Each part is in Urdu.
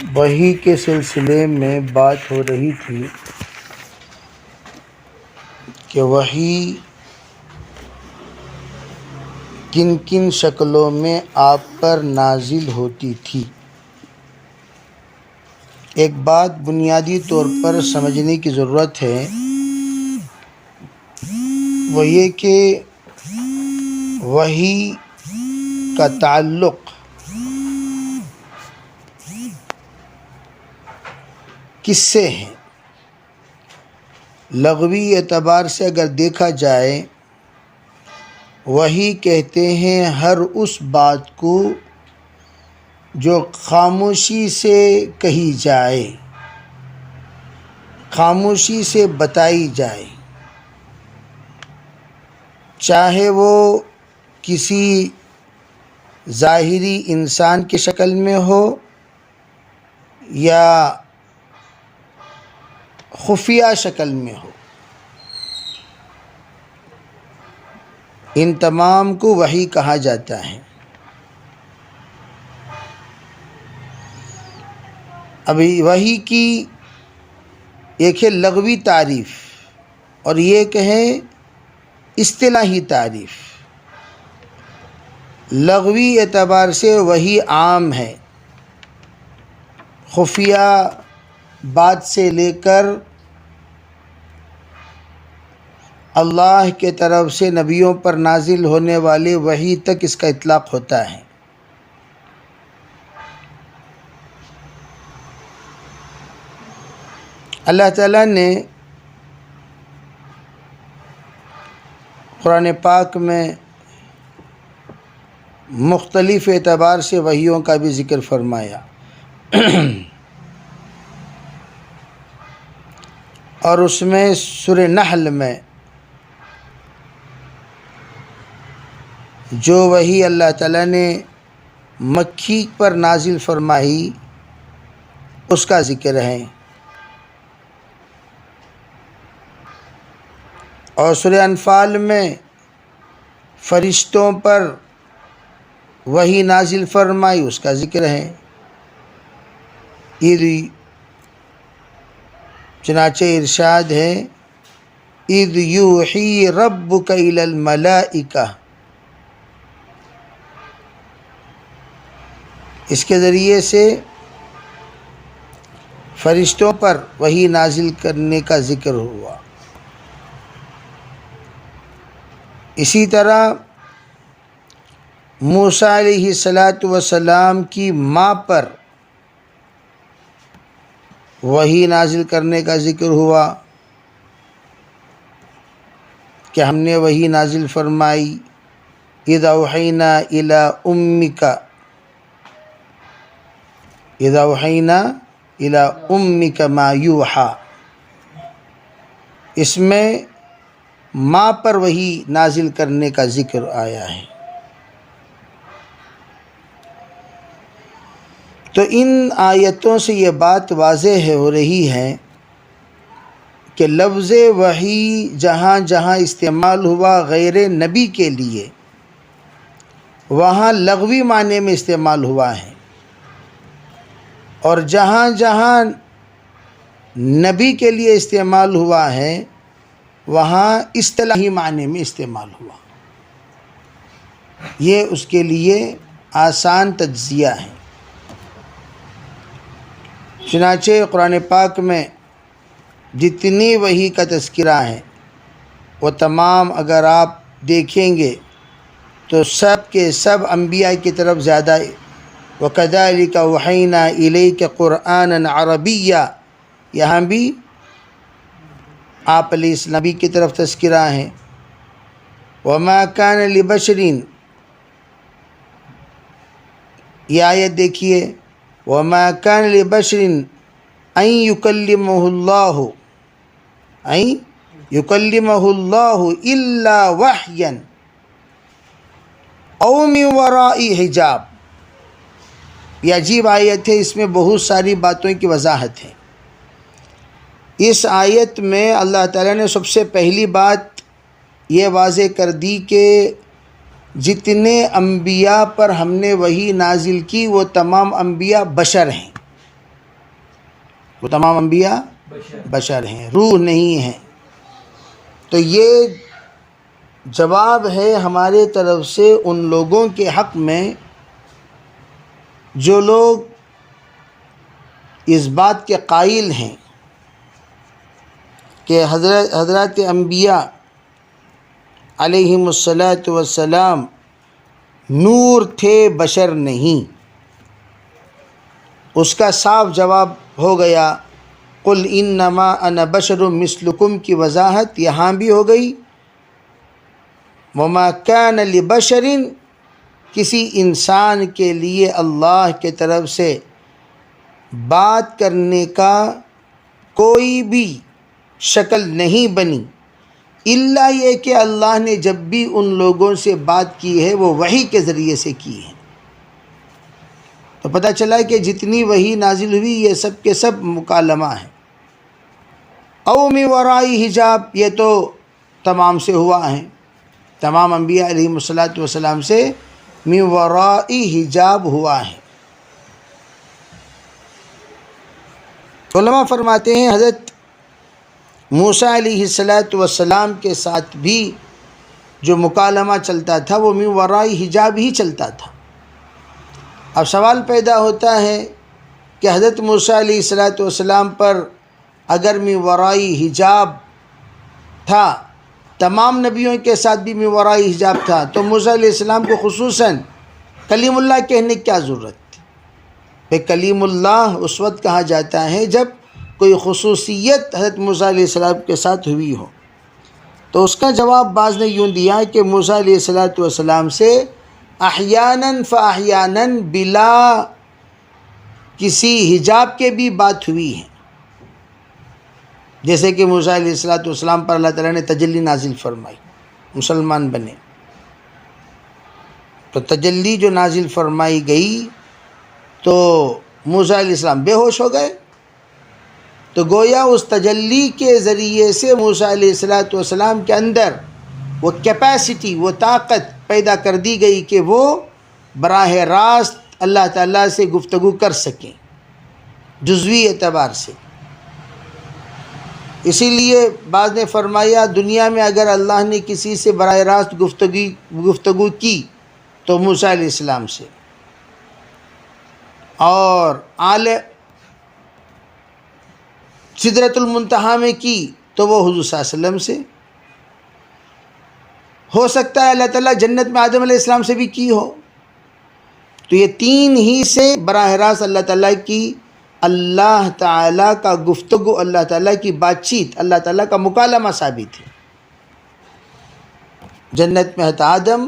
وحی کے سلسلے میں بات ہو رہی تھی کہ وحی کن کن شکلوں میں آپ پر نازل ہوتی تھی۔ ایک بات بنیادی طور پر سمجھنے کی ضرورت ہے، وہ یہ کہ وحی کا تعلق کس سے ہے۔ لغوی اعتبار سے اگر دیکھا جائے، وحی کہتے ہیں ہر اس بات کو جو خاموشی سے کہی جائے، خاموشی سے بتائی جائے، چاہے وہ کسی ظاہری انسان کی شکل میں ہو یا خفیہ شکل میں ہو، ان تمام کو وحی کہا جاتا ہے۔ ابھی وحی کی ایک ہے لغوی تعریف اور یہ کہیں اصطلاحی تعریف۔ لغوی اعتبار سے وحی عام ہے، خفیہ بات سے لے کر اللہ کے طرف سے نبیوں پر نازل ہونے والے وحی تک اس کا اطلاق ہوتا ہے۔ اللہ تعالیٰ نے قرآن پاک میں مختلف اعتبار سے وحیوں کا بھی ذکر فرمایا، اور اس میں سورہ نحل میں جو وحی اللہ تعالیٰ نے مکی پر نازل فرمائی اس کا ذکر ہے، اور سورہ انفال میں فرشتوں پر وحی نازل فرمائی اس کا ذکر ہے۔ چنانچہ ارشاد ہے اِذْ یوحی ربک الی الملائکہ، اس کے ذریعے سے فرشتوں پر وحی نازل کرنے کا ذکر ہوا۔ اسی طرح موسیٰ علیہ السلام کی ماں پر وحی نازل کرنے کا ذکر ہوا کہ ہم نے وحی نازل فرمائی اِذْ أَوْحَيْنَا إِلَىٰ أُمِّكَ مَا يُوحَىٰ، اس میں ماں پر وحی نازل کرنے کا ذکر آیا ہے۔ تو ان آیتوں سے یہ بات واضح ہو رہی ہے کہ لفظ وحی جہاں جہاں استعمال ہوا غیر نبی کے لیے، وہاں لغوی معنی میں استعمال ہوا ہے، اور جہاں جہاں نبی کے لیے استعمال ہوا ہے وہاں اصطلاحی معنی میں استعمال ہوا۔ یہ اس کے لیے آسان تجزیہ ہے۔ چنانچہ قرآن پاک میں جتنی وحی کا تذکرہ ہے وہ تمام اگر آپ دیکھیں گے تو سب کے سب انبیاء کی طرف زیادہ وَكَذَلِكَ أَوْحَيْنَا إِلَيْكَ قُرْآنًا عَرَبِيًّا، یہاں بھی آپ علیہ السلام کی طرف تذکرہ ہے۔ وَمَا كَانَ لِبَشَرٍ، یہ آیت دیکھیے، وَمَا كَانَ لِبَشَرٍ أَن يُكَلِّمَهُ اللَّهُ إِلَّا وَحْيًا أَوْ مِن وَرَاءِ حِجَابٍ۔ یہ عجیب آیت ہے، اس میں بہت ساری باتوں کی وضاحت ہے۔ اس آیت میں اللہ تعالیٰ نے سب سے پہلی بات یہ واضح کر دی کہ جتنے انبیاء پر ہم نے وحی نازل کی وہ تمام انبیاء بشر ہیں، وہ تمام انبیاء بشر ہیں، روح نہیں ہیں۔ تو یہ جواب ہے ہمارے طرف سے ان لوگوں کے حق میں جو لوگ اس بات کے قائل ہیں کہ حضرات انبیاء علیہم الصلاۃ والسلام نور تھے، بشر نہیں۔ اس کا صاف جواب ہو گیا قل انما انا بشر مثلکم کی وضاحت یہاں بھی ہو گئی۔ وما کان لبشر، کسی انسان کے لیے اللہ کے طرف سے بات کرنے کا کوئی بھی شکل نہیں بنی، الا یہ کہ اللہ نے جب بھی ان لوگوں سے بات کی ہے وہ وحی کے ذریعے سے کی ہے۔ تو پتہ چلا کہ جتنی وحی نازل ہوئی یہ سب کے سب مکالمہ ہیں۔ او من ورائی حجاب، یہ تو تمام سے ہوا ہے، تمام انبیاء علیہم الصلاۃ والسلام سے من ورائی حجاب ہوا ہے۔ علماء فرماتے ہیں حضرت موسیٰ علیہ الصلاۃ والسلام کے ساتھ بھی جو مکالمہ چلتا تھا وہ من ورائی حجاب ہی چلتا تھا۔ اب سوال پیدا ہوتا ہے کہ حضرت موسیٰ علیہ الصلاۃ والسلام پر اگر من ورائی حجاب تھا، تمام نبیوں کے ساتھ بھی من ورائی حجاب تھا، تو موسیٰ علیہ السلام کو خصوصاً کلیم اللہ کہنے کی کیا ضرورت تھی؟ کلیم اللہ اس وقت کہا جاتا ہے جب کوئی خصوصیت حضرت موسیٰ علیہ السلام کے ساتھ ہوئی ہو۔ تو اس کا جواب بعض نے یوں دیا کہ موسیٰ علیہ الصلاۃ والسلام سے احیاناً فاحیاناً بلا کسی حجاب کے بھی بات ہوئی ہے، جیسے کہ موسیٰ علیہ الصلاۃ والسلام پر اللہ تعالیٰ نے تجلی نازل فرمائی، مسلمان بنے۔ تو تجلی جو نازل فرمائی گئی تو موسیٰ علیہ السلام بے ہوش ہو گئے، تو گویا اس تجلی کے ذریعے سے موسیٰ علیہ الصلاۃ والسلام کے اندر وہ کیپیسٹی، وہ طاقت پیدا کر دی گئی کہ وہ براہ راست اللہ تعالیٰ سے گفتگو کر سکیں جزوی اعتبار سے۔ اسی لیے بعض نے فرمایا دنیا میں اگر اللہ نے کسی سے براہ راست گفتگو کی تو موسیٰ علیہ السلام سے، اور اعلی سدرۃ المنتہا میں کی تو وہ حضور صلی اللہ علیہ وسلم سے۔ ہو سکتا ہے اللہ تعالیٰ جنت میں آدم علیہ السلام سے بھی کی ہو۔ تو یہ تین ہی سے براہ راست اللہ تعالیٰ کی، اللہ تعالیٰ کا گفتگو، اللہ تعالیٰ کی بات چیت، اللہ تعالیٰ کا مکالمہ ثابت ہے۔ جنت میں حضرت آدم،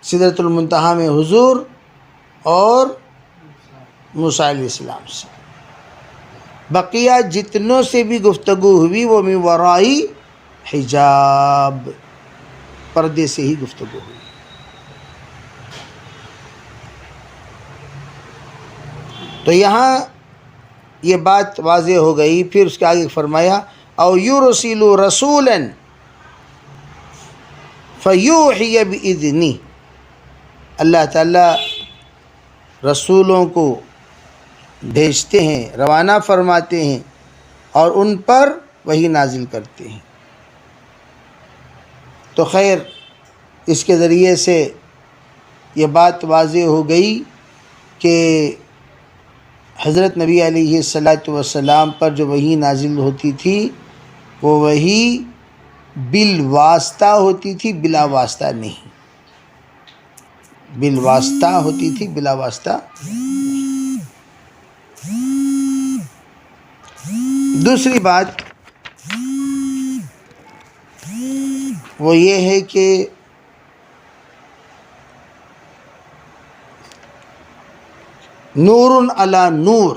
سدرۃ المنتہا میں حضور، اور موسیٰ علیہ السلام سے۔ بقیہ جتنوں سے بھی گفتگو ہوئی وہ من ورائی حجاب، پردے سے ہی گفتگو ہوئی۔ تو یہاں یہ بات واضح ہو گئی۔ پھر اس کے آگے فرمایا او یرسل رسولا فیوحی باذنہ، اللہ تعالیٰ رسولوں کو بھیجتے ہیں، روانہ فرماتے ہیں، اور ان پر وحی نازل کرتے ہیں۔ تو خیر اس کے ذریعے سے یہ بات واضح ہو گئی کہ حضرت نبی علیہ الصلاۃ والسلام پر جو وحی نازل ہوتی تھی وہ وحی بالواسطہ ہوتی تھی، بلا واسطہ نہیں، بالواسطہ ہوتی تھی، بلا واسطہ۔ دوسری بات وہ یہ ہے کہ نور علی نور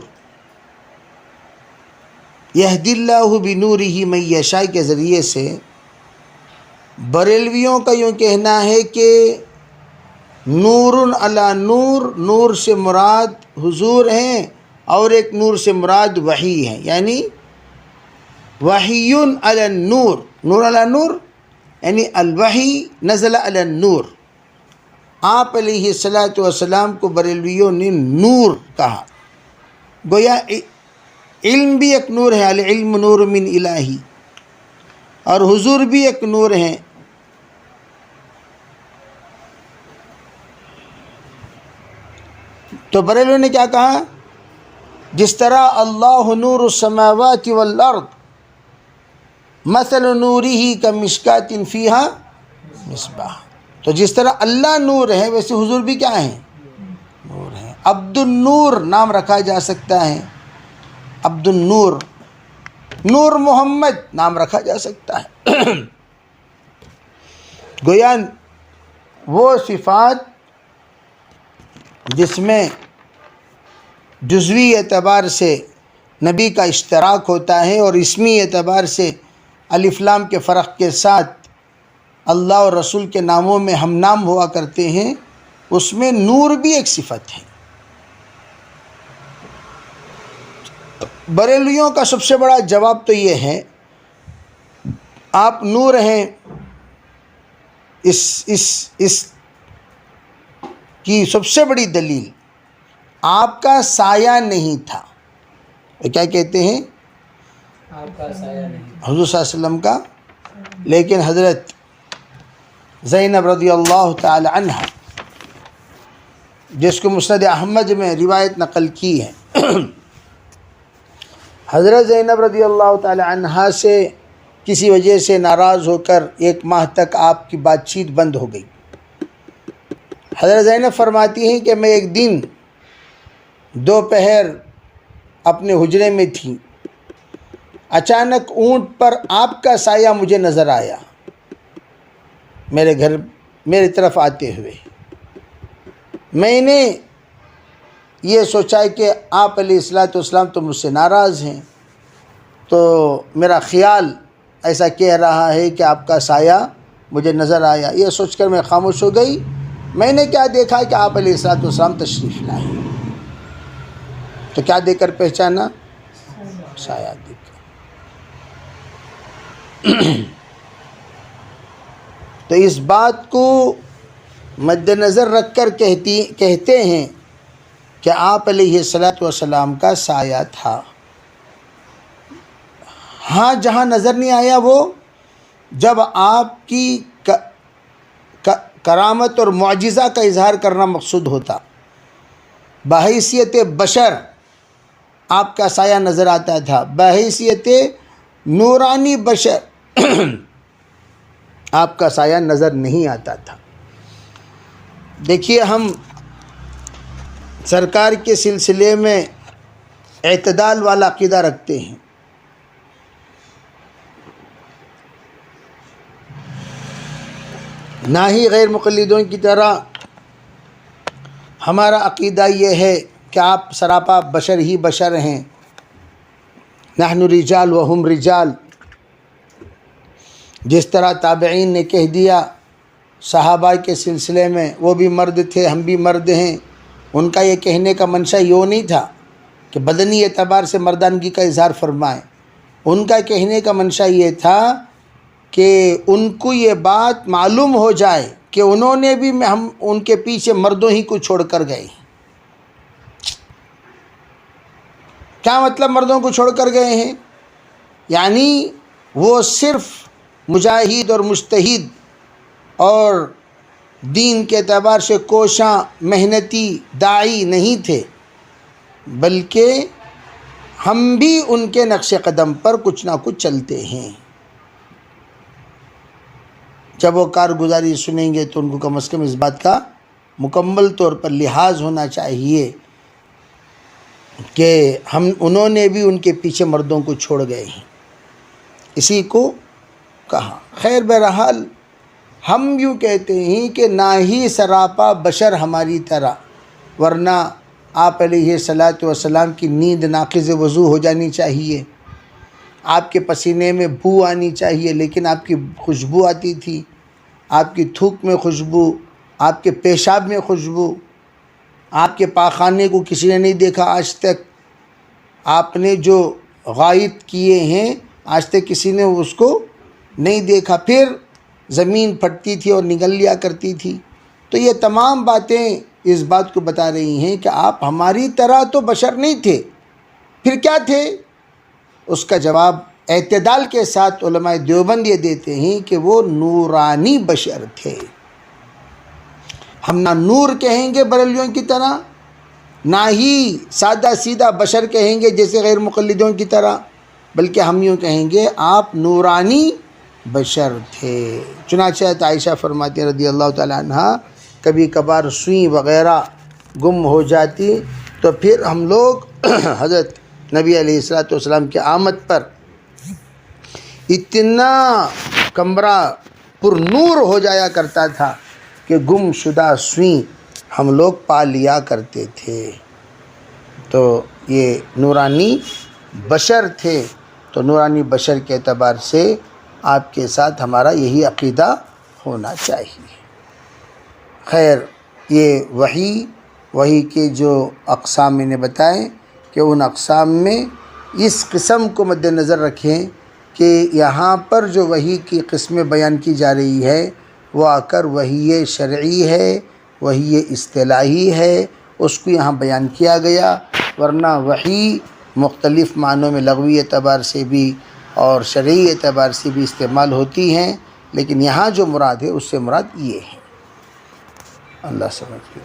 یہدی اللہ بنورہ من یشاء کے ذریعے سے بریلویوں کا یوں کہنا ہے کہ نور علی نور، نور سے مراد حضور ہیں، اور ایک نور سے مراد وحی ہے، یعنی وحی علی النور، نور علی نور یعنی الوحی نزل علی النور۔ آپ علیہ الصلاۃ والسلام کو بریلویوں نے نور کہا، گویا علم بھی ایک نور ہے، العلم نور من الہی، اور حضور بھی ایک نور ہیں۔ تو بریلوی نے کیا کہا؟ جس طرح اللہ نور السماوات والارض مثل نورہ کمشکاۃ فیہا مصباح، تو جس طرح اللہ نور ہے ویسے حضور بھی کیا ہیں؟ نور ہیں۔ عبد النور نام رکھا جا سکتا ہے، عبد النور، نور محمد نام رکھا جا سکتا ہے۔ گویا وہ صفات جس میں جزوی اعتبار سے نبی کا اشتراک ہوتا ہے اور اسمی اعتبار سے الف لام کے فرق کے ساتھ اللہ اور رسول کے ناموں میں ہم نام ہوا کرتے ہیں، اس میں نور بھی ایک صفت ہے۔ بریلویوں کا سب سے بڑا جواب تو یہ ہے، آپ نور ہیں، اس کی سب سے بڑی دلیل آپ کا سایہ نہیں تھا۔ کیا کہتے ہیں؟ آپ کا سایہ نہیں، حضور صلی اللہ علیہ وسلم کا، لیکن حضرت زینب رضی اللہ تعالی عنہ جس کو مسند احمد میں روایت نقل کی ہے، حضرت زینب رضی اللہ تعالی عنہ سے کسی وجہ سے ناراض ہو کر 1 ماہ تک آپ کی بات چیت بند ہو گئی۔ حضرت زینب فرماتی ہیں کہ میں ایک دن دوپہر اپنے حجرے میں تھی، اچانک اونٹ پر آپ کا سایہ مجھے نظر آیا میرے طرف آتے ہوئے۔ میں نے یہ سوچا کہ آپ علیہ الصلوۃ والسلام تو مجھ سے ناراض ہیں، تو میرا خیال ایسا کہہ رہا ہے کہ آپ کا سایہ مجھے نظر آیا۔ یہ سوچ کر میں خاموش ہو گئی۔ میں نے کیا دیکھا کہ آپ علیہ الصلوۃ والسلام تشریف لائے، تو کیا دیکھ کر پہچانا؟ سایہ دیکھ کر۔ تو اس بات کو مد نظر رکھ کر کہتے ہیں کہ آپ علیہ الصلوۃ والسلام کا سایہ تھا۔ ہاں جہاں نظر نہیں آیا وہ جب آپ کی کرامت اور معجزہ کا اظہار کرنا مقصود ہوتا، بحیثیت بشر آپ کا سایہ نظر آتا تھا، بحیثیت نورانی بشر آپ کا سایہ نظر نہیں آتا تھا۔ دیکھیے، ہم سرکار کے سلسلے میں اعتدال والا عقیدہ رکھتے ہیں۔ نہ ہی غیر مقلدوں کی طرح ہمارا عقیدہ یہ ہے کہ آپ سراپا بشر ہی بشر ہیں، نحن رجال وہم رجال، جس طرح تابعین نے کہہ دیا صحابہ کے سلسلے میں وہ بھی مرد تھے ہم بھی مرد ہیں۔ ان کا یہ کہنے کا منشا یہ نہیں تھا کہ بدنی اعتبار سے مردانگی کا اظہار فرمائیں، ان کا کہنے کا منشا یہ تھا کہ ان کو یہ بات معلوم ہو جائے کہ انہوں نے بھی ہم ان کے پیچھے مردوں ہی کو چھوڑ کر گئے۔ کیا مطلب مردوں کو چھوڑ کر گئے ہیں؟ یعنی وہ صرف مجاہد اور مجتہد اور دین کے اعتبار سے کوشاں محنتی داعی نہیں تھے، بلکہ ہم بھی ان کے نقش قدم پر کچھ نہ کچھ چلتے ہیں۔ جب وہ کارگزاری سنیں گے تو ان کو کم از کم اس بات کا مکمل طور پر لحاظ ہونا چاہیے کہ انہوں نے بھی ان کے پیچھے مردوں کو چھوڑ گئے ہیں، اسی کو کہا۔ خیر بہرحال ہم یوں کہتے ہیں کہ نہ ہی سراپا بشر ہماری طرح، ورنہ آپ علیہ الصلوۃ والسلام کی نیند ناقض وضو ہو جانی چاہیے، آپ کے پسینے میں بو آنی چاہیے، لیکن آپ کی خوشبو آتی تھی، آپ کی تھوک میں خوشبو، آپ کے پیشاب میں خوشبو، آپ کے پاخانے کو کسی نے نہیں دیکھا آج تک، آپ نے جو غائط کیے ہیں آج تک کسی نے اس کو نہیں دیکھا، پھر زمین پھٹتی تھی اور نگل لیا کرتی تھی۔ تو یہ تمام باتیں اس بات کو بتا رہی ہیں کہ آپ ہماری طرح تو بشر نہیں تھے، پھر کیا تھے؟ اس کا جواب اعتدال کے ساتھ علماء دیوبند یہ دیتے ہیں کہ وہ نورانی بشر تھے۔ ہم نہ نور کہیں گے بریلویوں کی طرح، نہ ہی سادہ سیدھا بشر کہیں گے جیسے غیر مقلدوں کی طرح، بلکہ ہم یوں کہیں گے آپ نورانی بشر تھے۔ چنانچہ عائشہ فرماتی ہیں رضی اللہ تعالیٰ عنہ، کبھی کبھار سوئی وغیرہ گم ہو جاتی تو پھر ہم لوگ حضرت نبی علیہ السلام کی آمد پر اتنا کمرہ پر نور ہو جایا کرتا تھا کہ گم شدہ سوئی ہم لوگ پا لیا کرتے تھے۔ تو یہ نورانی بشر تھے، تو نورانی بشر کے اعتبار سے آپ کے ساتھ ہمارا یہی عقیدہ ہونا چاہیے۔ خیر، یہ وحی کے جو اقسام میں نے بتائے کہ ان اقسام میں اس قسم کو مد نظر رکھیں کہ یہاں پر جو وحی کی قسمیں بیان کی جا رہی ہے وہ آ کر وحی شرعی ہے، وحی اصطلاحی ہے، اس کو یہاں بیان کیا گیا، ورنہ وحی مختلف معنوں میں لغوی اعتبار سے بھی اور شرعی اعتبار سے بھی استعمال ہوتی ہیں، لیکن یہاں جو مراد ہے اس سے مراد یہ ہے۔ اللہ سمجھ کے